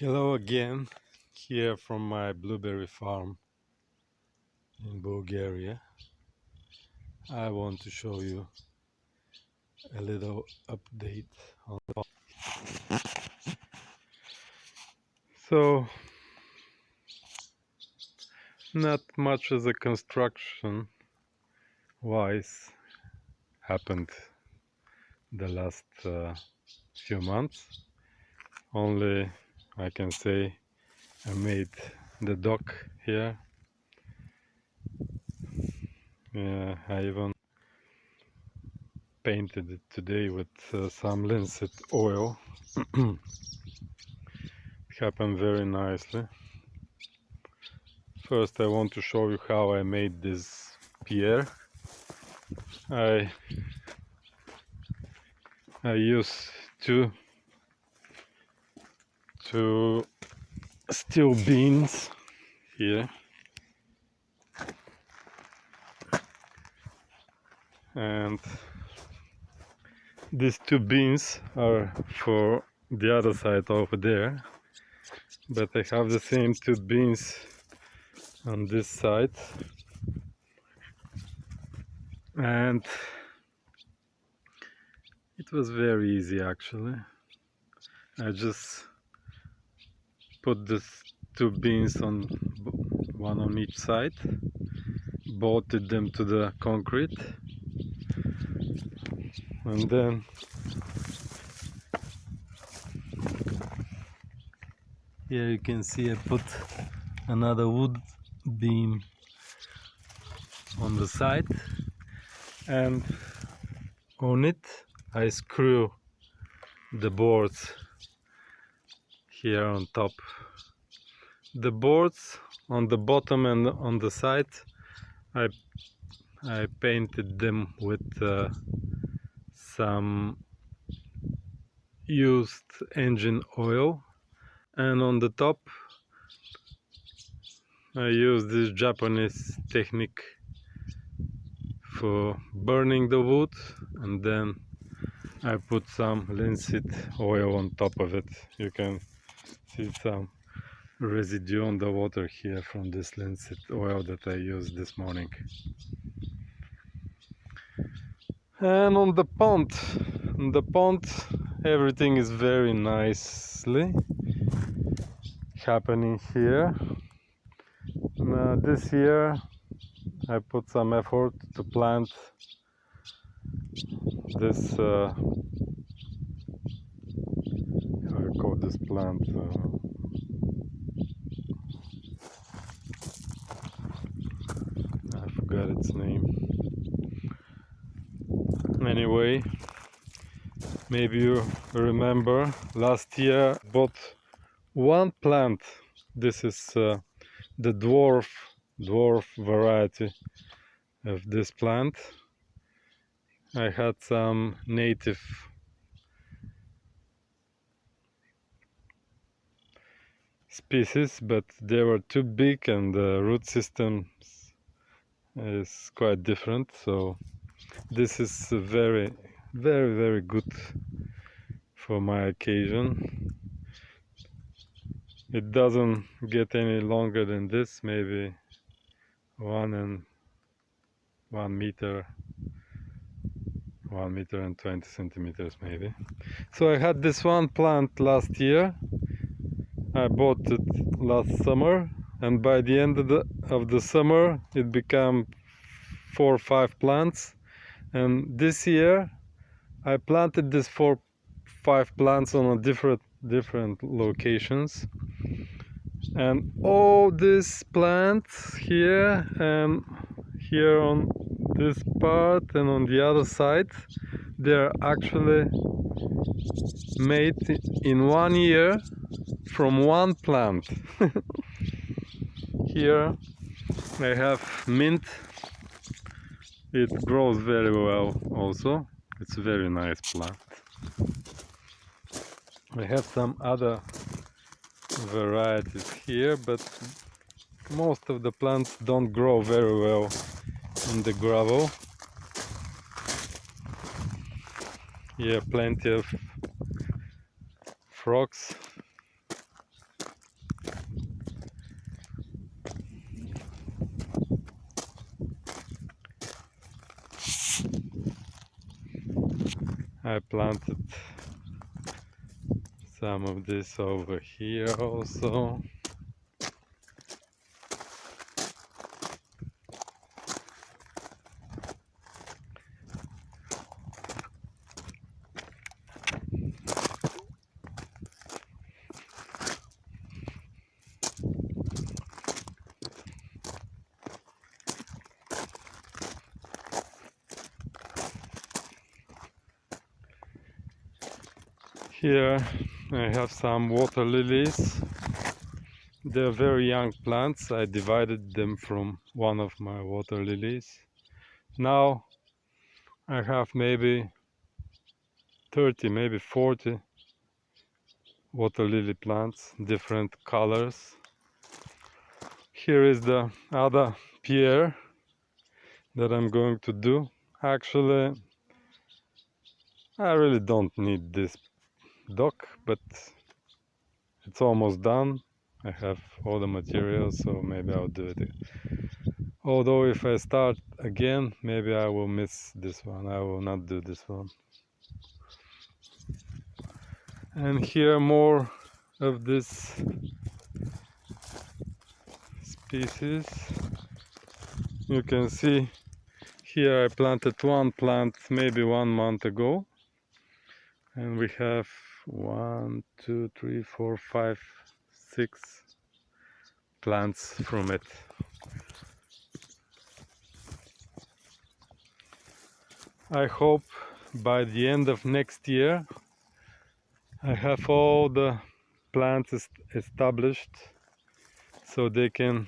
Hello again, here from my blueberry farm in Bulgaria. I want to show you a little update on the farm. So, not much as a construction wise happened the last few months. Only I can say I made the dock here. I even painted it today with some linseed oil. It happened very nicely. First I want to show you how I made this pier. I use two steel beams here, and these two beams are for the other side over there, but I have the same two beams on this side, and it was very easy actually. I just put these two beams on one on each side, bolted them to the concrete, and then here you can see I put another wood beam on the side, and on it I screw the boards here on top. The boards on the bottom and on the side I painted them with some used engine oil, and on the top I use this Japanese technique for burning the wood, and then I put some linseed oil on top of it. You can see some residue on the water here from this linseed oil that I used this morning. And on the pond everything is very nicely happening here. Now this year I put some effort to plant this how you call this plant, I forgot its name. Anyway, maybe you remember last year I bought one plant. This is the dwarf variety of this plant. I had some native species, but they were too big and the root system is quite different, so this is very good for my occasion. It doesn't get any longer than this, maybe 1 meter and 20 centimeters maybe. So I had this one plant last year. I bought it last summer, and by the end of the summer it became 4 or 5 plants, and this year I planted these 4 or 5 plants on a different locations, and all these plants here and here on this part and on the other side, they're actually made in 1 year from one plant. Here I have mint. It grows very well also. It's a very nice plant. I have some other varieties here, but most of the plants don't grow very well in the gravel. Here plenty of frogs I planted some of this over here also. Here I have some water lilies. They're very young plants. I divided them from one of my water lilies. Now I have maybe 30, maybe 40 water lily plants, different colors. Here is the other pier that I'm going to do. Actually, I really don't need this dock, but it's almost done. I have all the materials, so maybe I'll do it. Although if I start again, maybe I will miss this one. I will not do this one. And here more of this species. You can see here I planted one plant maybe 1 month ago, and we have 1, 2, 3, 4, 5, 6 plants from it. I hope by the end of next year I have all the plants established, so they can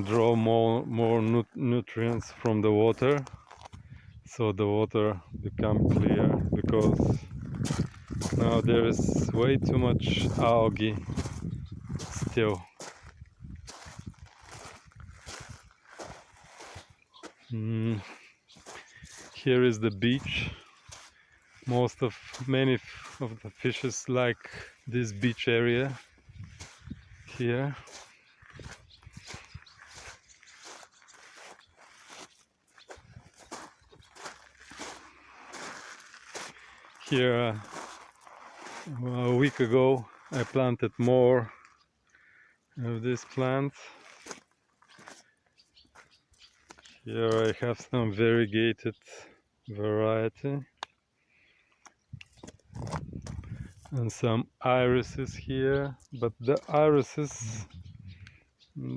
draw more nutrients from the water, so the water become clear, because now there is way too much algae still. Here is the beach. Many of the fishes like this beach area here. Here a week ago I planted more of this plant. Here I have some variegated variety and some irises here, but the irises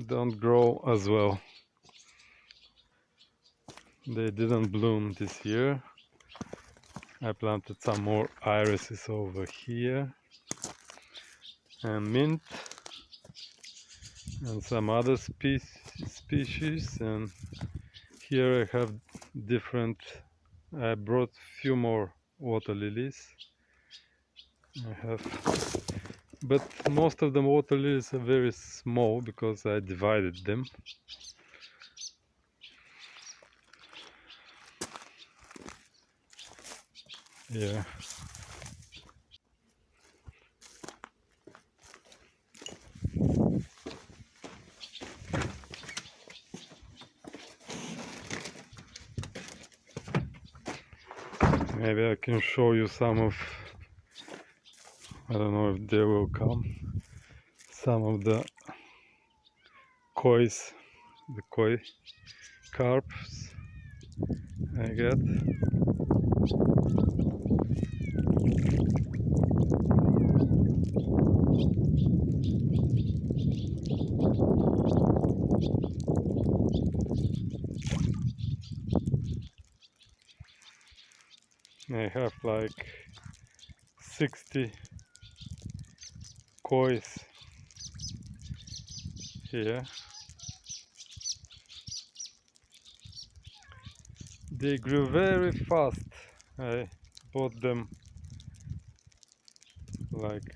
don't grow as well. They didn't bloom this year. I planted some more irises over here, and mint, and some other species. And here I have different. I brought few more water lilies. But most of the water lilies are very small because I divided them. Yeah. Maybe I can show you some of, I don't know if they will come, some of the koi carps I get. I have like 60 kois here. They grew very fast. I bought them like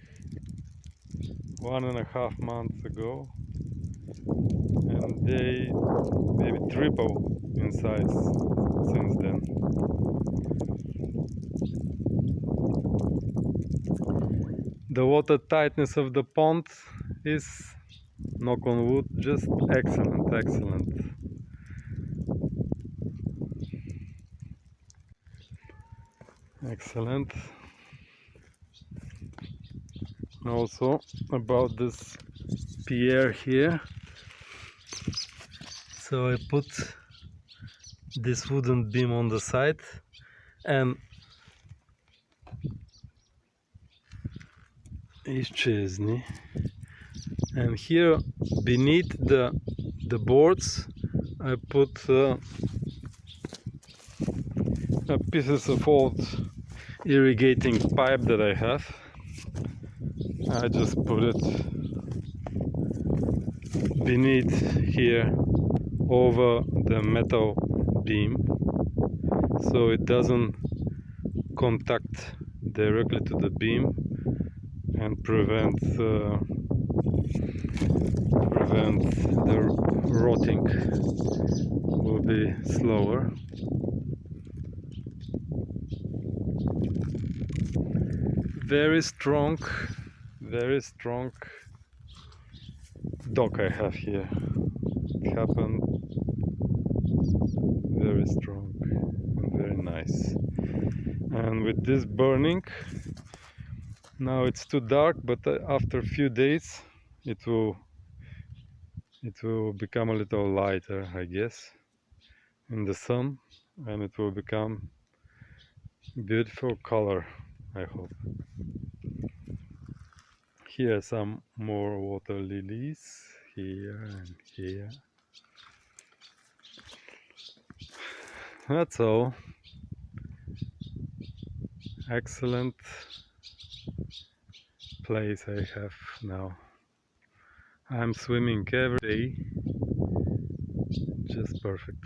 1.5 months ago, and they maybe triple in size since then. The water tightness of the pond is, knock on wood, just excellent. Excellent. Also about this pier here, so I put this wooden beam on the side and исчезни. And here beneath the boards I put pieces of old irrigating pipe that I have. I just put it beneath here over the metal beam so it doesn't contact directly to the beam and prevent the rotting. Will be slower. Very strong dock I have here. It happened very strong and very nice. And with this burning, now it's too dark, but after a few days it will become a little lighter, I guess, in the sun, and it will become beautiful color, I hope. Here are some more water lilies, here and here. That's all. Excellent place I have now. I'm swimming every day, just perfect.